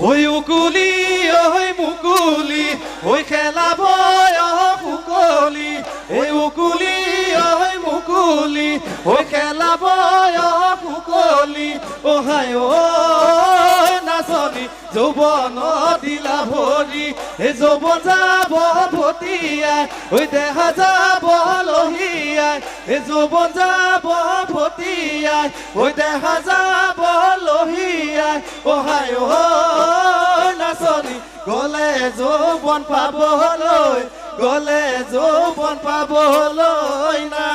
ওই উকুলি ওই মুকুলি ওই খেলাব মুকুলি এই উকুলি ওই মুকুলি ওই খেলাব মুকুলি ও হায় ও নাচনি যৌবন দিলা ভরি এই যৌবন যাব ভটিয়াই ওই দেখা যাব লহিয়াই এই যৌবন যাব ভটিয়াই ওই দেখা যাব লহিয়াই ও হায় ও নাচনি গলে যৌবন পাবলৈ গলে যৌবন পাবলৈ না